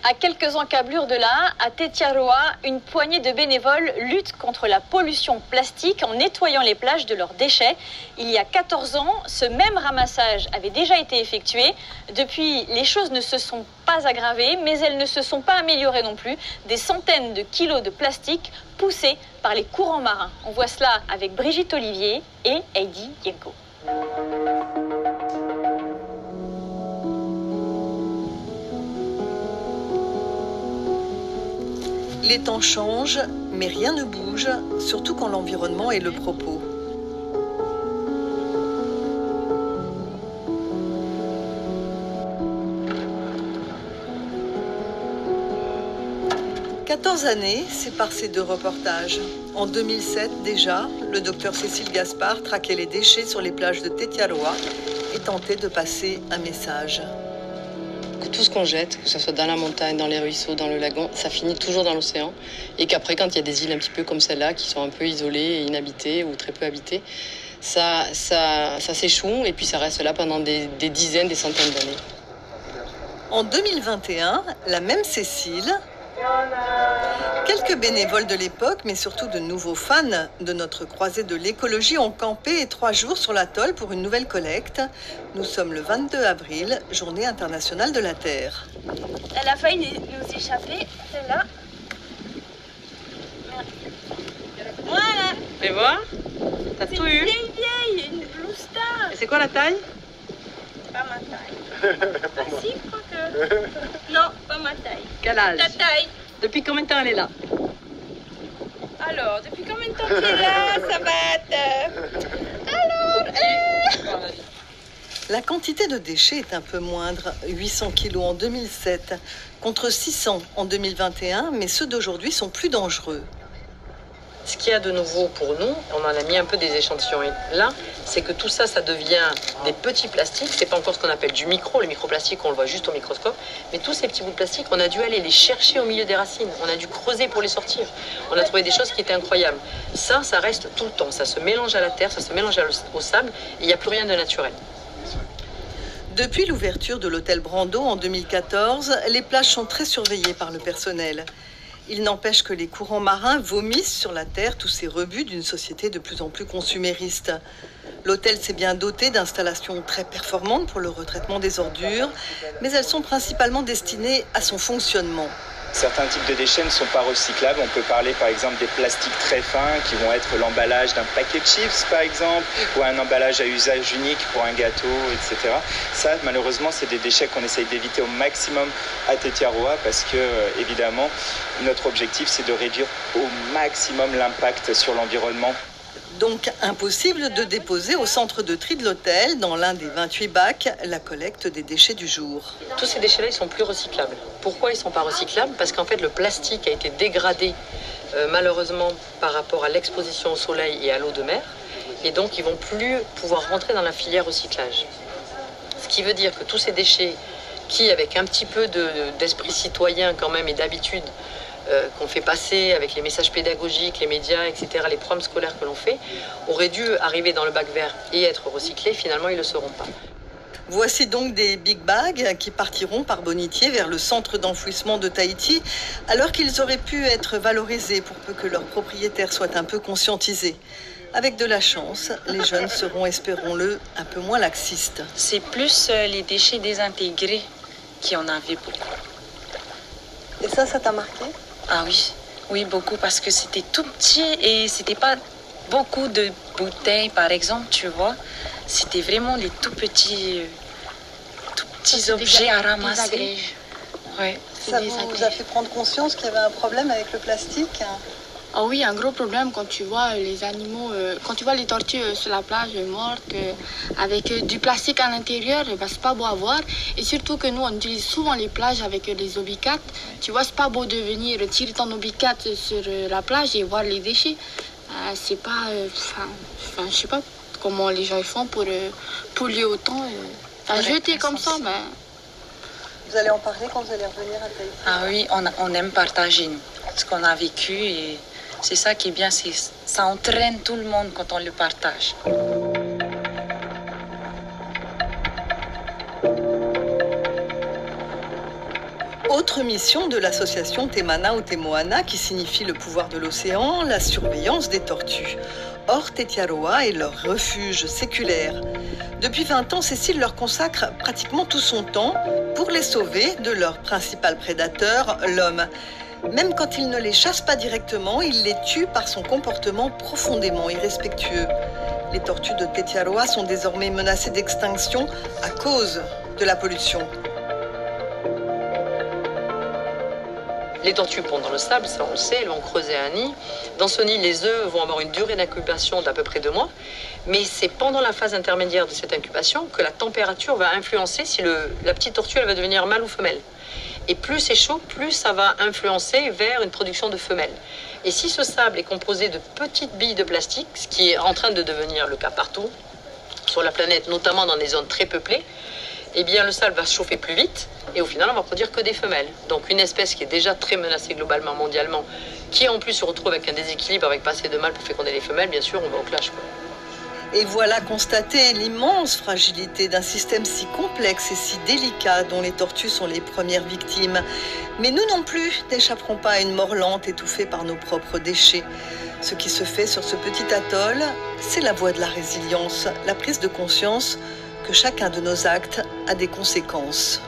À quelques encablures de là, à Tetiaroa, une poignée de bénévoles lutte contre la pollution plastique en nettoyant les plages de leurs déchets. Il y a 14 ans, ce même ramassage avait déjà été effectué. Depuis, les choses ne se sont pas aggravées, mais elles ne se sont pas améliorées non plus. Des centaines de kilos de plastique poussés par les courants marins. On voit cela avec Brigitte Olivier et Heidi Yenko. Les temps changent, mais rien ne bouge, surtout quand l'environnement est le propos. « 14 années, c'est par ces deux reportages. En 2007, déjà, le docteur Cécile Gaspard traquait les déchets sur les plages de Tetiaroa et tentait de passer un message. Que tout ce qu'on jette, que ce soit dans la montagne, dans les ruisseaux, dans le lagon, ça finit toujours dans l'océan. Et qu'après, quand il y a des îles un petit peu comme celle-là, qui sont un peu isolées et inhabitées ou très peu habitées, ça s'échoue et puis ça reste là pendant des dizaines, des centaines d'années. En 2021, la même Cécile, quelques bénévoles de l'époque, mais surtout de nouveaux fans de notre croisée de l'écologie ont campé 3 jours sur l'atoll pour une nouvelle collecte. Nous sommes le 22 avril, journée internationale de la Terre. Elle a failli nous échapper, celle-là. Voilà. Fais voir. T'as tout eu. Vieille, une Blue Star. Et c'est quoi la taille? Pas ma taille. Ah si, je crois que... Non, pas ma taille. Quel âge? Ta taille. Depuis combien de temps elle est là? Alors, depuis combien de temps tu es là, Sabat? Alors, La quantité de déchets est un peu moindre, 800 kilos en 2007, contre 600 en 2021, mais ceux d'aujourd'hui sont plus dangereux. Ce qu'il y a de nouveau pour nous, on en a mis un peu des échantillons là, c'est que tout ça, ça devient des petits plastiques. C'est pas encore ce qu'on appelle du micro. Le microplastique, on le voit juste au microscope. Mais tous ces petits bouts de plastique, on a dû aller les chercher au milieu des racines. On a dû creuser pour les sortir. On a trouvé des choses qui étaient incroyables. Ça reste tout le temps. Ça se mélange à la terre, ça se mélange au sable. Et il n'y a plus rien de naturel. Depuis l'ouverture de l'hôtel Brando en 2014, les plages sont très surveillées par le personnel. Il n'empêche que les courants marins vomissent sur la terre tous ces rebuts d'une société de plus en plus consumériste. L'hôtel s'est bien doté d'installations très performantes pour le retraitement des ordures, mais elles sont principalement destinées à son fonctionnement. Certains types de déchets ne sont pas recyclables. On peut parler par exemple des plastiques très fins qui vont être l'emballage d'un paquet de chips par exemple, ou un emballage à usage unique pour un gâteau, etc. Ça, malheureusement, c'est des déchets qu'on essaye d'éviter au maximum à Tetiaroa parce que, évidemment, notre objectif, c'est de réduire au maximum l'impact sur l'environnement. Donc impossible de déposer au centre de tri de l'hôtel, dans l'un des 28 bacs, la collecte des déchets du jour. Tous ces déchets-là, ils sont plus recyclables. Pourquoi ils ne sont pas recyclables? Parce qu'en fait, le plastique a été dégradé malheureusement par rapport à l'exposition au soleil et à l'eau de mer. Et donc, ils ne vont plus pouvoir rentrer dans la filière recyclage. Ce qui veut dire que tous ces déchets qui, avec un petit peu d'esprit citoyen quand même et d'habitude, qu'on fait passer avec les messages pédagogiques, les médias, etc., les programmes scolaires que l'on fait, auraient dû arriver dans le bac vert et être recyclés. Finalement, ils ne le seront pas. Voici donc des big bags qui partiront par Bonitier vers le centre d'enfouissement de Tahiti, alors qu'ils auraient pu être valorisés pour peu que leurs propriétaires soient un peu conscientisés. Avec de la chance, les jeunes seront, espérons-le, un peu moins laxistes. C'est plus les déchets désintégrés qui en avaient beaucoup. Et ça t'a marqué? Ah oui, oui, beaucoup, parce que c'était tout petit et c'était pas beaucoup de bouteilles, par exemple, tu vois. C'était vraiment les tout petits objets à ramasser. Ouais. Ça vous a fait prendre conscience qu'il y avait un problème avec le plastique? Ah oui, un gros problème quand tu vois les animaux, quand tu vois les tortues sur la plage mortes avec du plastique à l'intérieur, ben, c'est pas beau à voir. Et surtout que nous, on utilise souvent les plages avec les obicates. Tu vois, c'est pas beau de venir tirer ton obicate sur la plage et voir les déchets. C'est pas... je sais pas comment les gens font pour polluer autant. Jeter comme ça, ben... Vous allez en parler quand vous allez revenir à Tahiti? Ah oui, on aime partager ce qu'on a vécu et c'est ça qui est bien, ça entraîne tout le monde quand on le partage. Autre mission de l'association Temana ou Temoana, qui signifie le pouvoir de l'océan, la surveillance des tortues. Or, Tetiaroa est leur refuge séculaire. Depuis 20 ans, Cécile leur consacre pratiquement tout son temps pour les sauver de leur principal prédateur, l'homme. Même quand il ne les chasse pas directement, il les tue par son comportement profondément irrespectueux. Les tortues de Tetiaroa sont désormais menacées d'extinction à cause de la pollution. Les tortues pondent dans le sable, ça on le sait, elles vont creuser un nid. Dans ce nid, les œufs vont avoir une durée d'incubation d'à peu près 2 mois. Mais c'est pendant la phase intermédiaire de cette incubation que la température va influencer si la petite tortue elle va devenir mâle ou femelle. Et plus c'est chaud, plus ça va influencer vers une production de femelles. Et si ce sable est composé de petites billes de plastique, ce qui est en train de devenir le cas partout sur la planète, notamment dans des zones très peuplées, eh bien le sable va se chauffer plus vite et au final on va produire que des femelles. Donc une espèce qui est déjà très menacée globalement, mondialement, qui en plus se retrouve avec un déséquilibre, avec pas assez de mâles pour féconder les femelles, bien sûr on va au clash, quoi. Et voilà constater l'immense fragilité d'un système si complexe et si délicat dont les tortues sont les premières victimes. Mais nous non plus n'échapperons pas à une mort lente étouffée par nos propres déchets. Ce qui se fait sur ce petit atoll, c'est la voie de la résilience, la prise de conscience que chacun de nos actes a des conséquences.